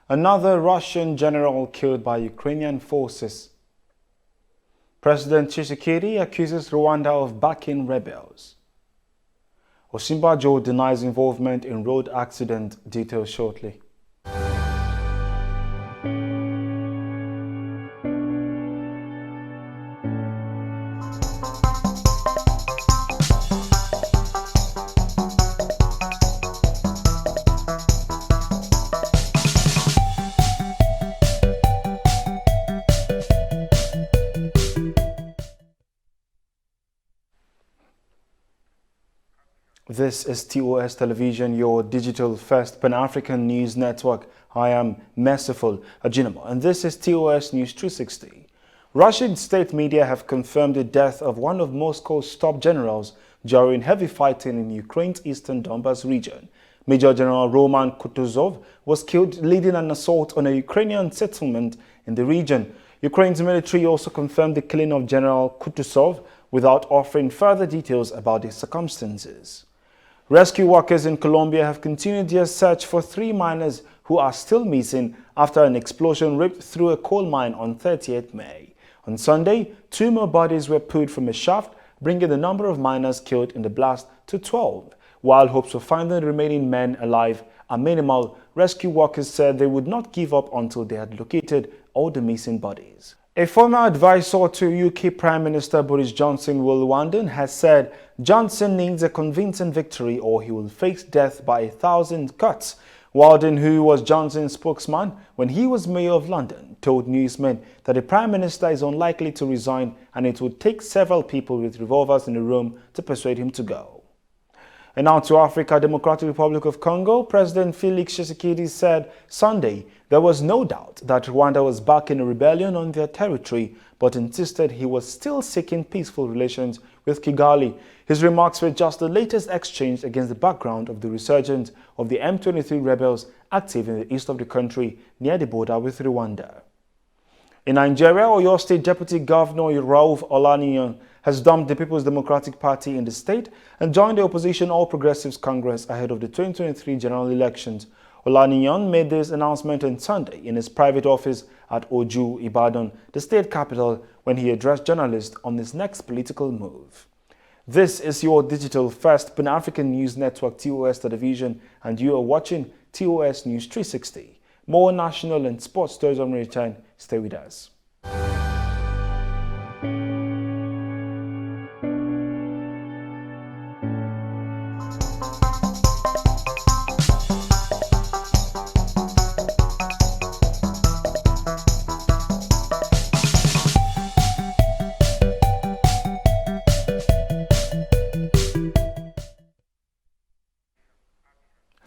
Another Russian general killed by Ukrainian forces. President Tshisekedi accuses Rwanda of backing rebels. Osinbajo denies involvement in road accident. Details shortly. This is TOS Television, your digital-first Pan-African news network. I am Merciful Ajinamo, and this is TOS News 360. Russian state media have confirmed the death of one of Moscow's top generals during heavy fighting in Ukraine's eastern Donbas region. Major General Roman Kutuzov was killed leading an assault on a Ukrainian settlement in the region. Ukraine's military also confirmed the killing of General Kutuzov without offering further details about the circumstances. Rescue workers in Colombia have continued their search for 3 miners who are still missing after an explosion ripped through a coal mine on 30th May. On Sunday, 2 more bodies were pulled from a shaft, bringing the number of miners killed in the blast to 12. While hopes of finding the remaining men alive are minimal, rescue workers said they would not give up until they had located all the missing bodies. A former advisor to UK Prime Minister Boris Johnson, Walden, has said Johnson needs a convincing victory or he will face death by 1,000 cuts. Walden, who was Johnson's spokesman when he was Mayor of London, told newsmen that the Prime Minister is unlikely to resign and it would take several people with revolvers in the room to persuade him to go. And now to Africa, Democratic Republic of Congo, President Felix Tshisekedi said Sunday there was no doubt that Rwanda was backing a rebellion on their territory, but insisted he was still seeking peaceful relations with Kigali. His remarks were just the latest exchange against the background of the resurgence of the M23 rebels active in the east of the country near the border with Rwanda. In Nigeria, Ondo State Deputy Governor Rauf Olaniyan has dumped the People's Democratic Party in the state and joined the opposition All Progressives Congress ahead of the 2023 general elections. Olaniyan made this announcement on Sunday in his private office at Oju, Ibadan, the state capital, when he addressed journalists on his next political move. This is your digital-first Pan-African news network, TOS Television, and you are watching TOS News 360. More national and sports stories on return. Stay with us.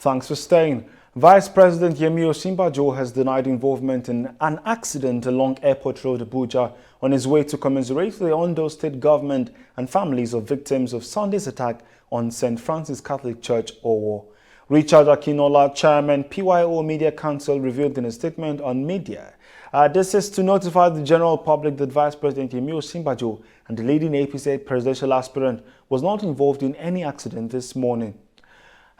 Thanks for staying. Vice President Yemi Osinbajo has denied involvement in an accident along Airport Road, Abuja, on his way to commiserate the Ondo State government and families of victims of Sunday's attack on St. Francis Catholic Church, Owo. Richard Akinola, Chairman, PYO Media Council, revealed in a statement on media. This is to notify the general public that Vice President Yemi Osinbajo and the leading APC presidential aspirant was not involved in any accident this morning.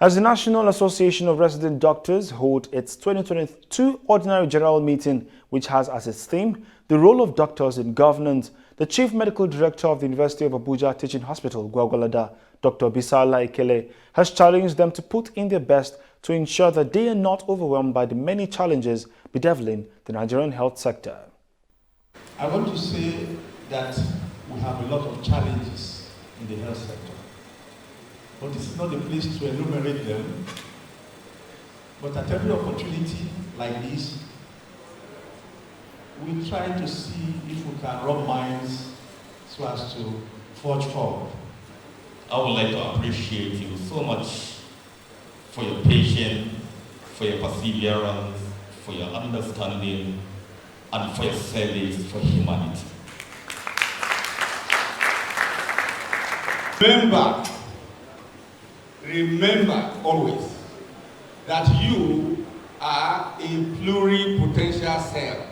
As the National Association of Resident Doctors holds its 2022 Ordinary General Meeting, which has as its theme the role of doctors in governance, the Chief Medical Director of the University of Abuja Teaching Hospital, Gwagwalada, Dr. Bisala Ekele, has challenged them to put in their best to ensure that they are not overwhelmed by the many challenges bedeviling the Nigerian health sector. I want to say that we have a lot of challenges in the health sector. But this is not the place to enumerate them. But at every opportunity like this, we try to see if we can rub minds so as to forge forward. I would like to appreciate you so much for your patience, for your perseverance, for your understanding, and for your service for humanity. Remember always that you are a pluripotential cell.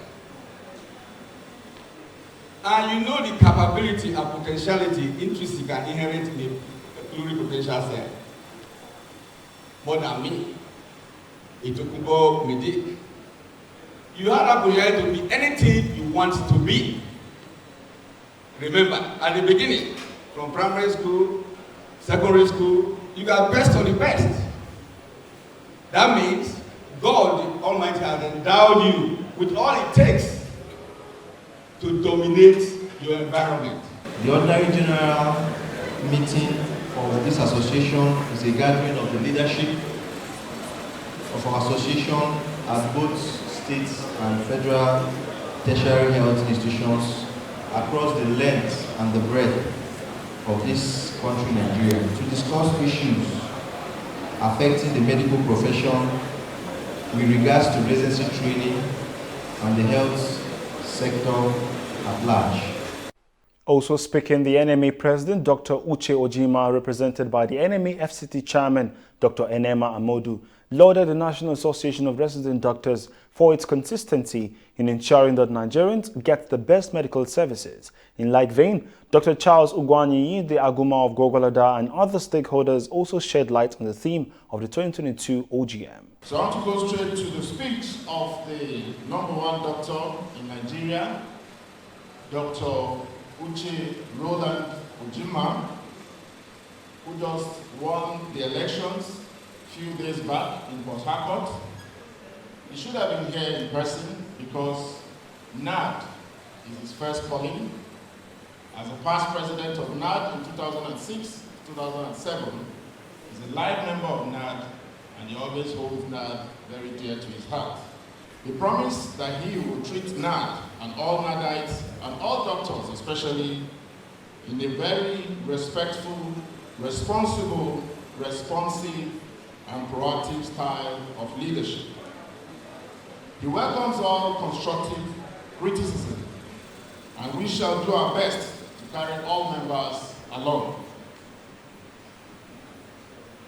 And you know the capability and potentiality intrinsic and inherent in a pluripotential cell. More than me, Itokubo Midik, You had Abuja to be anything you want to be. Remember, at the beginning, from primary school, secondary school, you are best of the best. That means God the Almighty has endowed you with all it takes to dominate your environment. The ordinary general meeting of this association is a gathering of the leadership of our association at both states and federal tertiary health institutions across the length and the breadth of this country, Nigeria, to discuss issues affecting the medical profession with regards to residency training and the health sector at large. Also speaking, the NMA President, Dr. Uche Ojima, represented by the NMA FCT Chairman, Dr. Enema Amodu, lauded the National Association of Resident Doctors for its consistency in ensuring that Nigerians get the best medical services. In like vein, Dr. Charles Ugwanyi, the Aguma of Gogolada, and other stakeholders also shed light on the theme of the 2022 OGM. So I want to go straight to the speech of the #1 doctor in Nigeria, Dr. Uche Roland Ojima, who just won the elections a few days back in Port Harcourt. He should have been here in person because NAD is his first calling. As a past president of NAD in 2006, 2007, he's a life member of NAD, and he always holds NAD very dear to his heart. He promised that he would treat NAD and all NADites and all doctors especially in a very respectful, responsible, responsive, and proactive style of leadership. He welcomes all constructive criticism, and we shall do our best to carry all members along.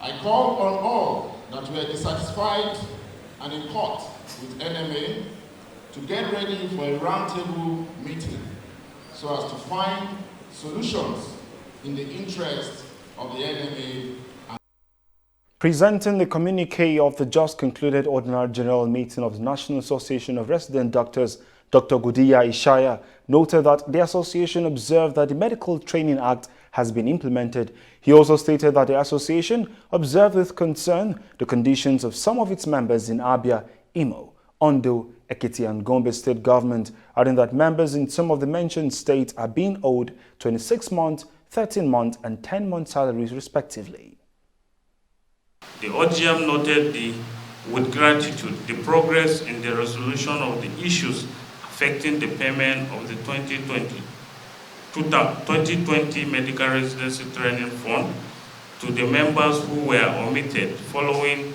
I call on all that were dissatisfied and in court with NMA to get ready for a roundtable meeting so as to find solutions in the interest of the NMA. Presenting the communique of the just concluded Ordinary General Meeting of the National Association of Resident Doctors, Dr. Gudiya Ishaya noted that the association observed that the Medical Training Act has been implemented. He also stated that the association observed with concern the conditions of some of its members in Abia, Imo, Ondo, Ekiti and Gombe state government, adding that members in some of the mentioned states are being owed 26-month, 13-month and 10-month salaries respectively. The OGM noted with gratitude the progress in the resolution of the issues affecting the payment of the 2020 Medical Residency Training Fund to the members who were omitted following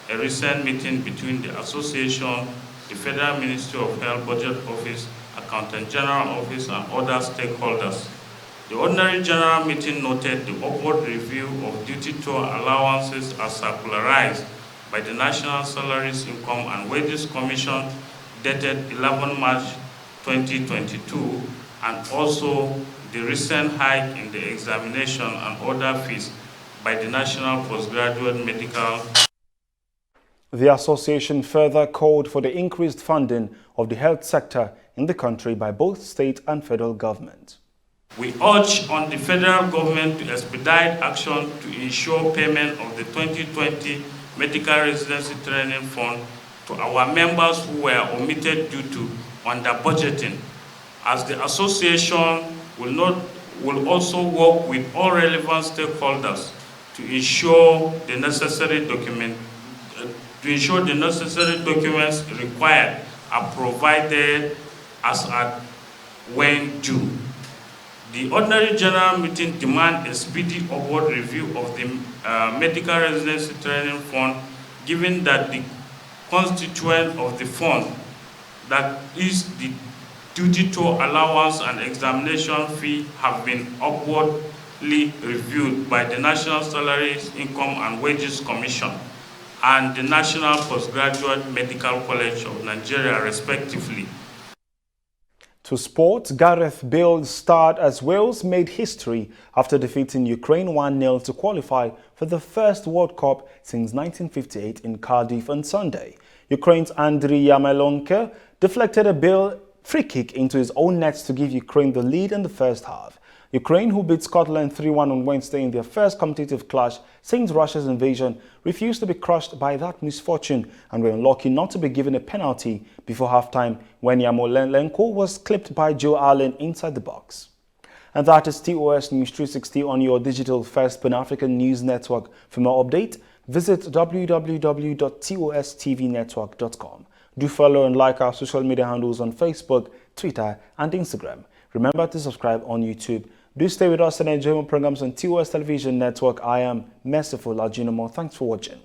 a recent meeting between the Association, the Federal Ministry of Health Budget Office, Accountant General Office, and other stakeholders. The Ordinary General Meeting noted the upward review of duty tour allowances as circularized by the National Salaries, Income and Wages Commission dated 11 March 2022, and also the recent hike in the examination and other fees by the National Postgraduate Medical. The association further called for the increased funding of the health sector in the country by both state and federal government. We urge on the federal government to expedite action to ensure payment of the 2020 Medical Residency Training Fund to our members who were omitted due to under-budgeting, as the association will also work with all relevant stakeholders to ensure the necessary documents required are provided as at when due. The Ordinary General Meeting demands a speedy upward review of the Medical Residency Training Fund, given that the constituent of the fund, that is the duty tour allowance and examination fee, have been upwardly reviewed by the National Salaries, Income and Wages Commission and the National Postgraduate Medical College of Nigeria, respectively. To sports, Gareth Bale starred as Wales made history after defeating Ukraine 1-0 to qualify for the first World Cup since 1958 in Cardiff on Sunday. Ukraine's Andriy Yarmolenko deflected a free kick into his own net to give Ukraine the lead in the first half. Ukraine, who beat Scotland 3-1 on Wednesday in their first competitive clash since Russia's invasion, refused to be crushed by that misfortune and were unlucky not to be given a penalty before halftime when Yarmolenko was clipped by Joe Allen inside the box. And that is TOS News 360 on your digital first Pan-African news network. For more updates, visit www.tostvnetwork.com. Do follow and like our social media handles on Facebook, Twitter, and Instagram. Remember to subscribe on YouTube. Do stay with us and enjoy more programs on TOS Television Network. I am Merciful Ajinomo. Thanks for watching.